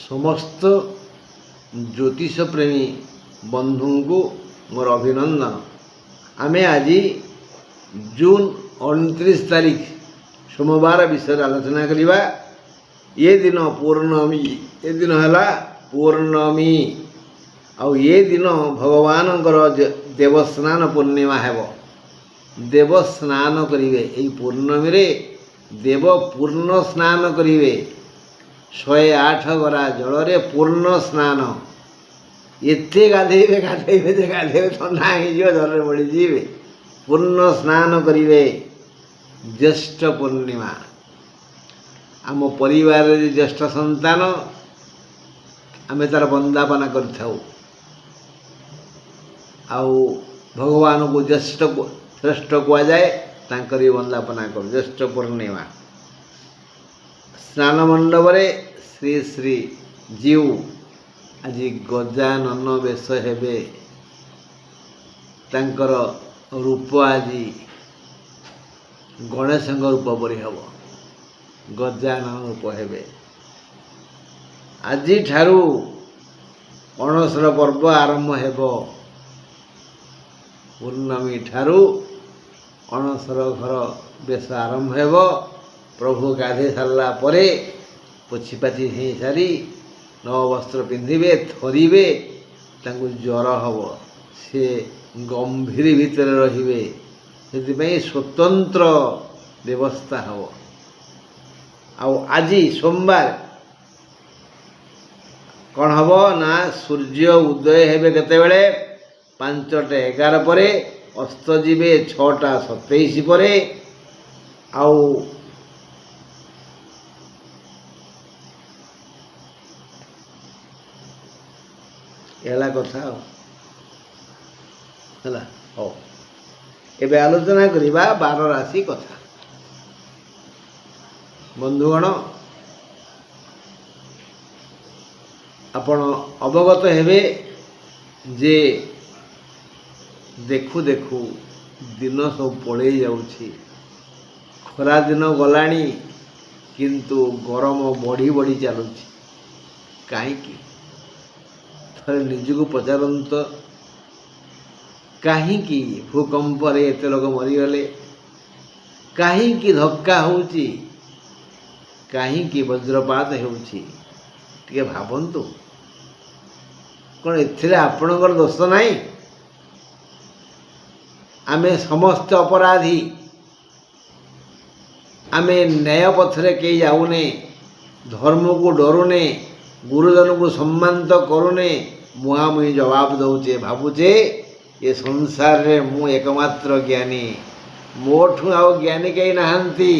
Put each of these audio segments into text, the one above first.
समस्त ज्योतिष प्रेमी बंधु को मोर अभिनंदन। आमे आज जून 29 तारीख सोमवार विषय आलोचना करिबा। ये दिन पूर्णमी, ये दिन है पूर्णमी आउ ये दिन भगवान देवस्नान पूर्णिमा हेब। देवस्नान करिवे एई पूर्णमी रे देव पूर्ण स्नान करिवे। 108 गरा जल रे पूर्ण स्नान। एते गाधेबे गाधेबे जे गाधेबे ठंडा हो जल बढ़ी पूर्ण स्नान करिवे। ज्येष्ठ पूर्णिमा आम परिवार ज्येष्ठ संतान आमे तार वंदापना कर भगवान को ज्येष्ठ श्रेष्ठ कह जाए तांकरी वंदापना कर। ज्येष्ठ पूर्णिमा स्नान मंडप रे श्री श्री जीव आज गजानन बेश हेबे। तांकर रूप आज गणेश रूप परी हम गजानन रूप हेबे। आज ठारू अणसर पर्व आरंभ हेब। पूर्णमी ठारू अणसर घर बेश आरंभ हेब। प्रभु गाधे सारा परे पोछीपाची हो सारी नव वस्त्र पिंधिबे थरिबे। तांकु ज्वर हब से गंभीर भितर रहिबे। से स्वतंत्र व्यवस्था हब। आज सोमवार कौन हम ना सूर्य उदय हेबे केतेबेले 5:11 पर अस्त जीवे 6:27 पर आउ एला कथा है हो। एबे आलोचना करिबा 12 राशि कथा। बंधुगण आपण अवगत हेबे जे देखु देखु दिन सब पड़े जाउछि। खरा दिन गलानी किंतु गरम बढ़ी बढ़ी चलुछि। काहेकि थरे निजको पचारंत कहीं भूकंप रे एते लोग मरीगले, कहीं धक्का होउछि, कहीं वज्रपात होउछि। टिके भाबंतु कौन एथिरे आपणकर दोष नहीं? आमे समस्त अपराधी। आमे न्याय पथरे कई जाऊने, धर्म को डरुने, गुरुजन को सम्मान तो करुने, मुहामुही जवाब दौचे। भावुचे ये संसार रे मु एकमात्र ज्ञानी, मोठू आउ ज्ञानी कहीं नहांती।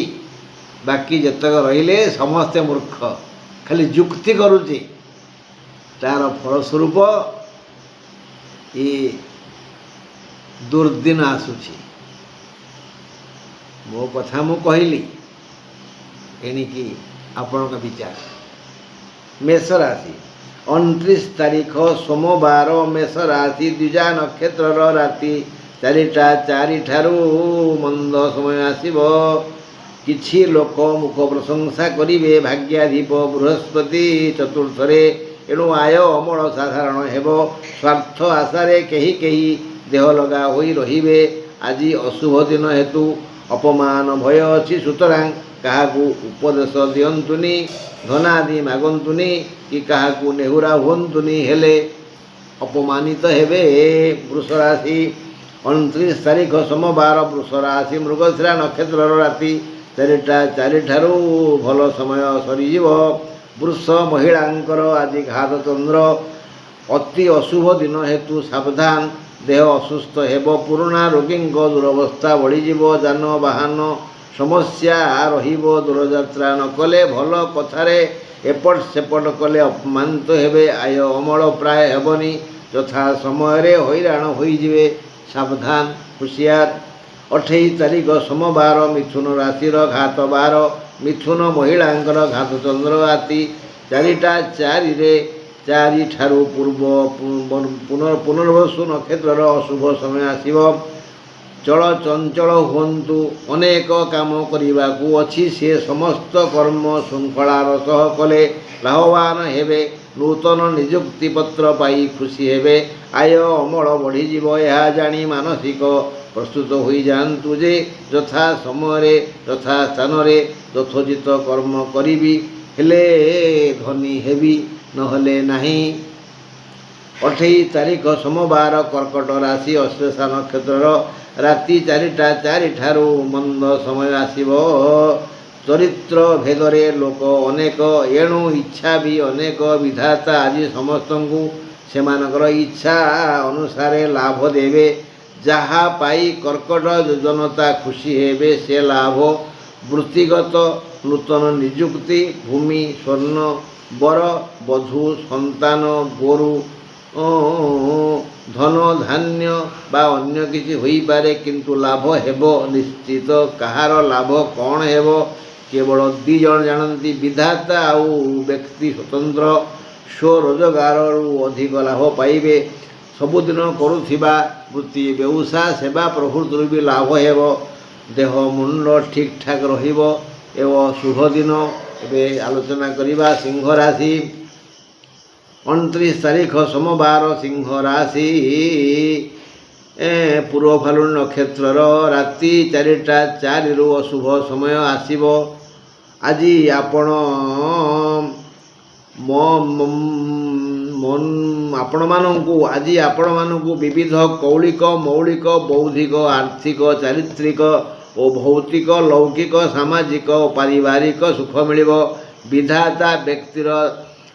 बाकी जतक रहिले समस्ते मूर्ख, खाली जुक्ति करुचे। तार फलस्वरूप ये दुर्दिन आसुची। मो कथा मु कहली एणिकी आपण का विचार। मेष राशि 29 तारीख सोमवार मेष राशि द्विजा नक्षत्र राति 4:04 ठारू मंद समय आसीब। किछि लोक मुख प्रशंसा करिवे। भाग्याधिप बृहस्पति चतुर्थरे एणु आय अमल साधारण हेब। स्वार्थ आशारे केही केही देह लगा होई रहिबे। आज अशुभ दिन हेतु अपमान भय अछि। सुतरां काहाकू उपदेश दियंतुनी, धनादि मागंतुनी कि काहाकू नेहुरा हुंतुनी, हेले अपमानित हेबे। वृष राशि 29 तारीख सोमवार वृष राशि मृगशिरा नक्षत्र राति 4:04 ठारू भल समय सरीजीव। वृष महिलांकर आज घात चंद्र। अति अशुभ दिन हेतु सावधान। देह असुस्थ हेब। पुराणा रोगी दुरवस्था बढ़ीजीव। जानवाहन समस्या रहिब। दूरयात्रा न कले भल कथारे एपट सेपट कले अपमानित हेबे। आय अमल प्राय हेबनी। यथा समय रे हैराण होइजिवे। सावधान हुशियार। 28 तारीख सोमवार मिथुन राशि घात 12। मिथुन महिलांकर घात चंद्र राति 4:04 रे 4 ठारू पूर्व पुनर्वसु नक्षत्र अशुभ समय आसीब। ଚଳ ଚଞ୍ଚଳ ହୁଅନ୍ତୁ। ଅନେକ କାମ କରିବାକୁ ଅଛି, ସେ ସମସ୍ତ କର୍ମ ଶୃଙ୍ଖଳାର ସହ କଲେ ଲାଭବାନ ହେବେ। ନୂତନ ନିଯୁକ୍ତି ପତ୍ର ପାଇ ଖୁସି ହେବେ। ଆୟ ଅମଳ ବଢ଼ିଯିବ। ଏହା ଜାଣି ମାନସିକ ପ୍ରସ୍ତୁତ ହୋଇଯାଆନ୍ତୁ ଯେ ଯଥା ସମୟରେ ଯଥା ସ୍ଥାନରେ ଯଥୋଚିତ କର୍ମ କରିବି, ହେଲେ ଧନୀ ହେବି, ନହେଲେ ନାହିଁ। 28 ତାରିଖ ସୋମବାର, କର୍କଟ ରାଶି, ଅଶ୍ଳେଷା ନକ୍ଷତ୍ରର ରାତି 4ଟା 4 ଠାରୁ ମନ୍ଦ ସମୟ ଆସିବ। ଚରିତ୍ର ଭେଦରେ ଲୋକ ଅନେକ, ଏଣୁ ଇଚ୍ଛା ବି ଅନେକ। ବିଧାତା ଆଜି ସମସ୍ତଙ୍କୁ ସେମାନଙ୍କର ଇଚ୍ଛା ଅନୁସାରେ ଲାଭ ଦେବେ। ଯାହା ପାଇ କର୍କଟ ଜନତା ଖୁସି ହେବେ ସେ ଲାଭ ବୃତ୍ତିଗତ, ନୂତନ ନିଯୁକ୍ତି, ଭୂମି, ସ୍ୱର୍ଣ୍ଣ, ବର, ବଧୂ, ସନ୍ତାନ, ଗୋରୁ, ଧନ ଧାନ୍ୟ ବା ଅନ୍ୟ କିଛି ହୋଇପାରେ, କିନ୍ତୁ ଲାଭ ହେବ ନିଶ୍ଚିତ। କାହାର ଲାଭ କ'ଣ ହେବ କେବଳ 2 ଜଣ ଜାଣନ୍ତି, ବିଧାତା ଆଉ ବ୍ୟକ୍ତି ସ୍ୱତନ୍ତ୍ର। ସ୍ୱରୋଜଗାରରୁ ଅଧିକ ଲାଭ ପାଇବେ। ସବୁଦିନ କରୁଥିବା ବୃତ୍ତି, ବ୍ୟବସାୟ, ସେବା ପ୍ରଭୃତିରୁ ବି ଲାଭ ହେବ। ଦେହ ମୁଣ୍ଡ ଠିକ୍ ଠାକ୍ ରହିବ ଏବଂ ଶୁଭ ଦିନ। ଏବେ ଆଲୋଚନା କରିବା ସିଂହ ରାଶି। 29 ତାରିଖ ସୋମବାର, ସିଂହ ରାଶି, ପୂର୍ବ ଫାଲ୍ଗୁନୀ ନକ୍ଷତ୍ରର ରାତି 4ଟା 4ରୁ ଅଶୁଭ ସମୟ ଆସିବ। ଆଜି ଆପଣମାନଙ୍କୁ ବିବିଧ କୌଳିକ, ମୌଳିକ, ବୌଦ୍ଧିକ, ଆର୍ଥିକ, ଚାରିତ୍ରିକ ଓ ଭୌତିକ, ଲୌକିକ, ସାମାଜିକ ଓ ପାରିବାରିକ ସୁଖ ମିଳିବ। ବିଧାତା ବ୍ୟକ୍ତିର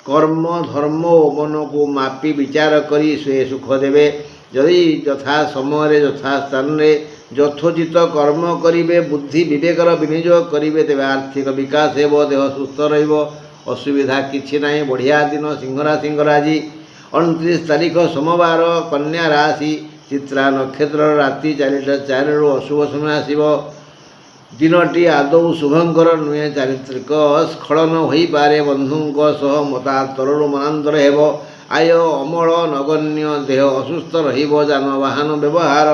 କର୍ମ, ଧର୍ମ ଓ ମନକୁ ମାପି ବିଚାର କରି ସେ ସୁଖ ଦେବେ। ଯଦି ଯଥା ସମୟରେ ଯଥା ସ୍ଥାନରେ ଯଥୋଚିତ କର୍ମ କରିବେ, ବୁଦ୍ଧି ବିବେକର ବିନିଯୋଗ କରିବେ, ତେବେ ଆର୍ଥିକ ବିକାଶ ହେବ, ଦେହ ସୁସ୍ଥ ରହିବ, ଅସୁବିଧା କିଛି ନାହିଁ। ବଢ଼ିଆ ଦିନ ସିଂହ ରାଶିଙ୍କର ଆଜି। 29 ତାରିଖ ସୋମବାର, କନ୍ୟା ରାଶି, ଚିତ୍ରା ନକ୍ଷତ୍ରର ରାତି 4ଟା 4ରୁ ଅଶୁଭ ସମୟ ଆସିବ। ଦିନଟି ଆଦୌ ଶୁଭଙ୍କର ନୁହେଁ। ଚାରିତ୍ରିକ ସ୍ଖଳନ ହୋଇପାରେ। ବନ୍ଧୁଙ୍କ ସହ ମତାନ୍ତରରୁ ମନାନ୍ତର ହେବ। ଆୟ ଅମଳ ନଗଣ୍ୟ। ଦେହ ଅସୁସ୍ଥ ରହିବ। ଯାନବାହନ ବ୍ୟବହାର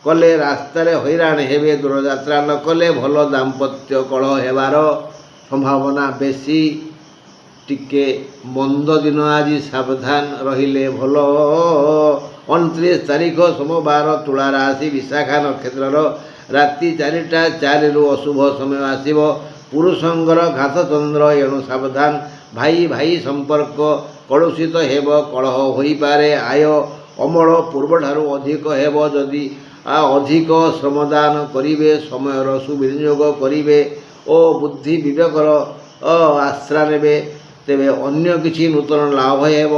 କଲେ ରାସ୍ତାରେ ହଇରାଣ ହେବେ। ଦୂରଯାତ୍ରା ନ କଲେ ଭଲ। ଦାମ୍ପତ୍ୟ କଳହ ହେବାର ସମ୍ଭାବନା ବେଶୀ। ଟିକେ ମନ୍ଦ ଦିନ ଆଜି, ସାବଧାନ ରହିଲେ ଭଲ। 29 ତାରିଖ ସୋମବାର, ତୁଳା ରାଶି, ବିଶାଖା ନକ୍ଷତ୍ରର ରାତି 4ଟା 4ରୁ ଅଶୁଭ ସମୟ ଆସିବ। ପୁରୁଷଙ୍କର ଘାତଚନ୍ଦ୍ର, ଏଣୁ ସାବଧାନ। ଭାଇ ଭାଇ ସମ୍ପର୍କ କଳୁଷିତ ହେବ, କଳହ ହୋଇପାରେ। ଆୟ ଅମଳ ପୂର୍ବଠାରୁ ଅଧିକ ହେବ। ଯଦି ଅଧିକ ଶ୍ରମଦାନ କରିବେ, ସମୟର ସୁବିନିଯୋଗ କରିବେ ଓ ବୁଦ୍ଧି ବିବେକର ଆଶ୍ରା ନେବେ, ତେବେ ଅନ୍ୟ କିଛି ନୂତନ ଲାଭ ହେବ।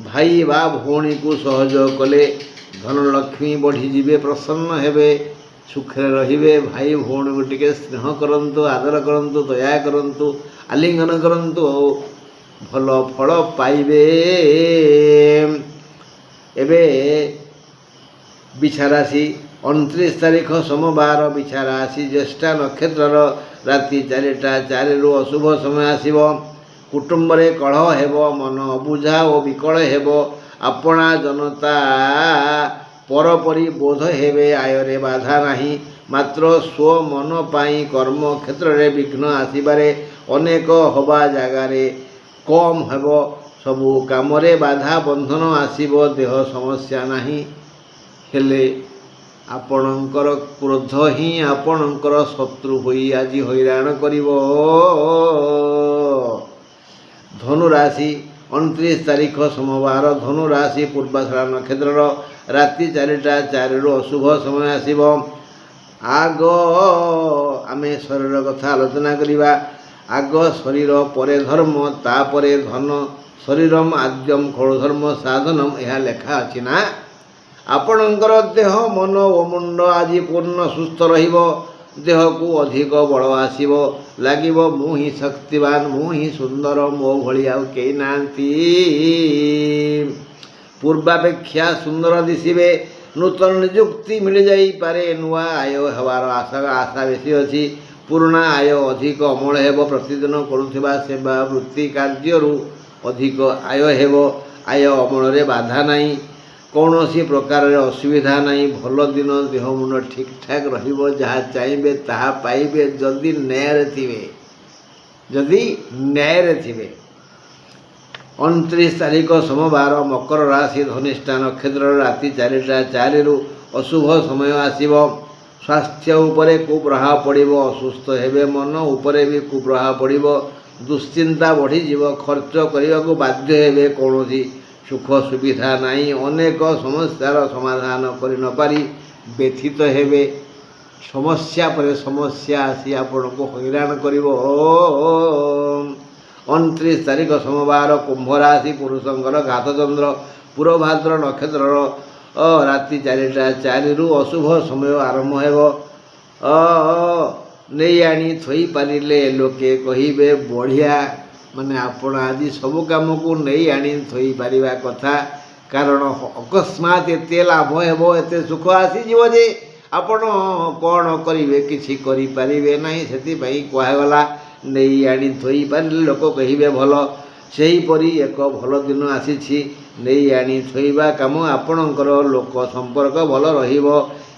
ଭାଇ ବା ଭଉଣୀକୁ ସହଯୋଗ କଲେ ଧନଲକ୍ଷ୍ମୀ ବଢ଼ିଯିବେ, ପ୍ରସନ୍ନ ହେବେ, ସୁଖରେ ରହିବେ। ଭାଇ ଭଉଣୀକୁ ଟିକେ ସ୍ନେହ କରନ୍ତୁ, ଆଦର କରନ୍ତୁ, ଦୟା କରନ୍ତୁ, ଆଲିଙ୍ଗନ କରନ୍ତୁ, ଭଲ ଫଳ ପାଇବେ। ଏବେ ବିଛା ରାଶି। 29 ତାରିଖ ସୋମବାର, ବିଛା ରାଶି, ଜ୍ୟେଷ୍ଠା ନକ୍ଷତ୍ରର ରାତି 4ଟା 4ରୁ ଅଶୁଭ ସମୟ ଆସିବ। କୁଟୁମ୍ବରେ କଳହ ହେବ, ମନ ଅବୁଝା ଓ ବିକଳ ହେବ। ଆପଣା ଜନତା ପରପରି ବୋଧ ହେବେ। ଆୟରେ ବାଧା ନାହିଁ, ମାତ୍ର ସ୍ୱ ମନ ପାଇଁ କର୍ମ କ୍ଷେତ୍ରରେ ବିଘ୍ନ ଆସିପାରେ। ଅନେକ ହବା ଜାଗାରେ କମ୍ ହେବ। ସବୁ କାମରେ ବାଧା ବନ୍ଧନ ଆସିବ। ଦେହ ସମସ୍ୟା ନାହିଁ, ହେଲେ ଆପଣଙ୍କର କ୍ରୋଧ ହିଁ ଆପଣଙ୍କର ଶତ୍ରୁ ହୋଇ ଆଜି ହଇରାଣ କରିବ। ଧନୁ ରାଶି। 29 ତାରିଖ ସୋମବାର, ଧନୁ ରାଶି, ପୂର୍ବାଷାଢ଼ା ନକ୍ଷତ୍ରର ରାତି 4ଟା 4ରୁ ଅଶୁଭ ସମୟ ଆସିବ। ଆଗ ଆମେ ଶରୀର କଥା ଆଲୋଚନା କରିବା। ଆଗ ଶରୀର, ପରେ ଧର୍ମ, ତାପରେ ଧନ। ଶରୀରମ୍ ଆଦ୍ୟମ୍ ଖଳୁ ଧର୍ମ ସାଧନମ୍, ଏହା ଲେଖା ଅଛି ନା। ଆପଣଙ୍କର ଦେହ, ମନ ଓ ମୁଣ୍ଡ ଆଜି ପୂର୍ଣ୍ଣ ସୁସ୍ଥ ରହିବ। ଦେହକୁ ଅଧିକ ବଳ ଆସିବ। ଲାଗିବ ମୁଁ ହିଁ ଶକ୍ତିବାନ, ମୁଁ ହିଁ ସୁନ୍ଦର, ମୋ ଭଳି ଆଉ କେହି ନାହାନ୍ତି। ପୂର୍ବାପେକ୍ଷା ସୁନ୍ଦର ଦିଶିବେ। ନୂତନ ନିଯୁକ୍ତି ମିଳିଯାଇପାରେ। ନୂଆ ଆୟ ହେବାର ଆଶା ବେଶୀ ଅଛି। ପୁରୁଣା ଆୟ ଅଧିକ ଅମଳ ହେବ। ପ୍ରତିଦିନ କରୁଥିବା ସେବା ବୃତ୍ତି କାର୍ଯ୍ୟରୁ ଅଧିକ ଆୟ ହେବ। ଆୟ ଅମଳରେ ବାଧା ନାହିଁ। କୌଣସି ପ୍ରକାରରେ ଅସୁବିଧା ନାହିଁ। ଭଲ ଦିନ, ଦେହ ମୁଣ୍ଡ ଠିକ୍ ଠାକ୍ ରହିବ। ଯାହା ଚାହିଁବେ ତାହା ପାଇବେ ଯଦି ନ୍ୟାୟରେ ଥିବେ। 29 ତାରିଖ ସୋମବାର, ମକର ରାଶି, ଧନିଷ୍ଠା ନକ୍ଷତ୍ରରେ ରାତି 4ଟା 4ରୁ ଅଶୁଭ ସମୟ ଆସିବ। ସ୍ୱାସ୍ଥ୍ୟ ଉପରେ କୁପ୍ରଭାବ ପଡ଼ିବ। ଅସୁସ୍ଥ ହେବେ। ମନ ଉପରେ ବି କୁପ୍ରଭାବ ପଡ଼ିବ। ଦୁଶ୍ଚିନ୍ତା ବଢ଼ିଯିବ। ଖର୍ଚ୍ଚ କରିବାକୁ ବାଧ୍ୟ ହେବେ। କୌଣସି ସୁଖ ସୁବିଧା ନାହିଁ। ଅନେକ ସମସ୍ୟାର ସମାଧାନ କରି ନ ପାରି ବ୍ୟଥିତ ହେବେ। ସମସ୍ୟା ପରେ ସମସ୍ୟା ଆସି ଆପଣଙ୍କୁ ହଇରାଣ କରିବ। 29 ତାରିଖ ସୋମବାର, କୁମ୍ଭ ରାଶି, ପୁରୁଷଙ୍କର ଘାତଚନ୍ଦ୍ର, ପୂର୍ବଭାଦ୍ର ନକ୍ଷତ୍ରର ରାତି 4ଟା 4ରୁ ଅଶୁଭ ସମୟ ଆରମ୍ଭ ହେବ। ନେଇ ଆଣି ଥୋଇପାରିଲେ ଲୋକେ କହିବେ ବଢ଼ିଆ। ମାନେ ଆପଣ ଆଜି ସବୁ କାମକୁ ନେଇ ଆଣି ଥୋଇପାରିବା କଥା। କାରଣ ଅକସ୍ମାତ୍ ଏତେ ଲାଭ ହେବ, ଏତେ ସୁଖ ଆସିଯିବ ଯେ ଆପଣ କ'ଣ କରିବେ, କିଛି କରିପାରିବେ ନାହିଁ। ସେଥିପାଇଁ କୁହାଗଲା ନେଇ ଆଣି ଥୋଇପାରିଲେ ଲୋକ କହିବେ ଭଲ। ସେହିପରି ଏକ ଭଲ ଦିନ ଆସିଛି। ନେଇ ଆଣି ଥୋଇବା କାମ ଆପଣଙ୍କର। ଲୋକ ସମ୍ପର୍କ ଭଲ ରହିବ।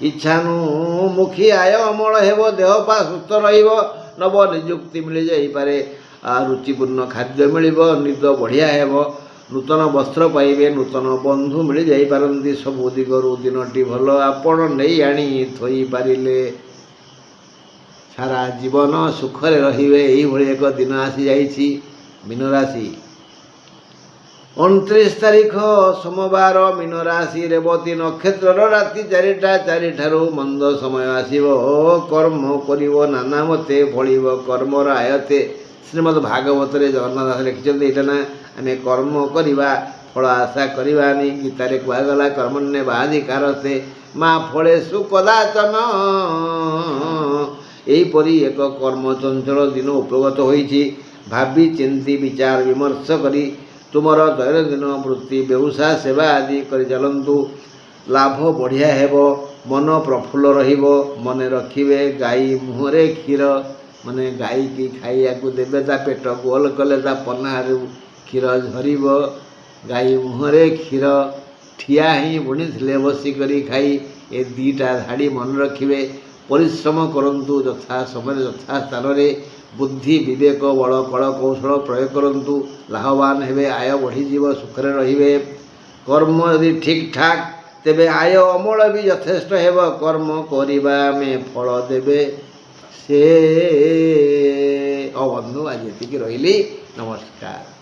ଇଚ୍ଛାନୁମୁଖୀ ଆୟ ଅମଳ ହେବ। ଦେହପା ସୁସ୍ଥ ରହିବ। ନବ ନିଯୁକ୍ତି ମିଳିଯାଇପାରେ। ରୁଚିପୂର୍ଣ୍ଣ ଖାଦ୍ୟ ମିଳିବ। ନିଦ ବଢ଼ିଆ ହେବ। ନୂତନ ବସ୍ତ୍ର ପାଇବେ। ନୂତନ ବନ୍ଧୁ ମିଳିଯାଇପାରନ୍ତି। ସବୁ ଦିଗରୁ ଦିନଟି ଭଲ। ଆପଣ ନେଇ ଆଣି ଥୋଇପାରିଲେ ସାରା ଜୀବନ ସୁଖରେ ରହିବେ। ଏହିଭଳି ଏକ ଦିନ ଆସିଯାଇଛି। ମୀନ ରାଶି, 29 ତାରିଖ ସୋମବାର, ମୀନ ରାଶି, ରେବତୀ ନକ୍ଷତ୍ରର ରାତି 4ଟା 4ଠାରୁ ମନ୍ଦ ସମୟ ଆସିବ। କର୍ମ କରିବ ନାନା ମତେ ଫଳିବ କର୍ମର ଆୟତେ। ଶ୍ରୀମଦ୍ ଭାଗବତରେ ଜଗନ୍ନାଥ ଦାସ ଲେଖିଛନ୍ତି ଏଇଟା ନା। ଆମେ କର୍ମ କରିବା, ଫଳ ଆଶା କରିବାନି। ଗୀତାରେ କୁହାଗଲା କର୍ମଣ୍ୟେବାଧିକାରସ୍ତେ ମା ଫଳେଷୁ କଦାଚନ। ଏହିପରି ଏକ କର୍ମଚଞ୍ଚଳ ଦିନ ଉପଗତ ହୋଇଛି। ଭାବି ଚିନ୍ତି ବିଚାର ବିମର୍ଶ କରି ତୁମର ଦୈନନ୍ଦିନ ବୃତ୍ତି, ବ୍ୟବସାୟ, ସେବା ଆଦି କରି ଚାଲନ୍ତୁ। ଲାଭ ବଢ଼ିଆ ହେବ। ମନ ପ୍ରଫୁଲ୍ଲ ରହିବ। ମନେ ରଖିବେ ଗାଈ ମୁହଁରେ କ୍ଷୀର। ମାନେ ଗାଈକି ଖାଇବାକୁ ଦେବେ। ତା ପେଟ ଗୋଲ କଲେ ତା ପହ୍ନାରୁ କ୍ଷୀର ଝରିବ। ଗାଈ ମୁହଁରେ କ୍ଷୀର। ଠିଆ ହିଁ ବୁଣିଥିଲେ ବସିକରି ଖାଇ। ଏ ଦୁଇଟା ଧାଡ଼ି ମନେ ରଖିବେ। ପରିଶ୍ରମ କରନ୍ତୁ ଯଥା ସମୟରେ ଯଥା ସ୍ଥାନରେ। ବୁଦ୍ଧି, ବିବେକ, ବଳ, କଳ, କୌଶଳ ପ୍ରୟୋଗ କରନ୍ତୁ। ଲାଭବାନ ହେବେ। ଆୟ ବଢ଼ିଯିବ। ସୁଖରେ ରହିବେ। କର୍ମ ଯଦି ଠିକ୍ ଠାକ୍, ତେବେ ଆୟ ଅମଳ ବି ଯଥେଷ୍ଟ ହେବ। କର୍ମ କରିବା ଆମେ ଫଳ ଦେବେ ସେ। ବନ୍ଧୁ ଆଜି ଏତିକି ରହିଲି। ନମସ୍କାର।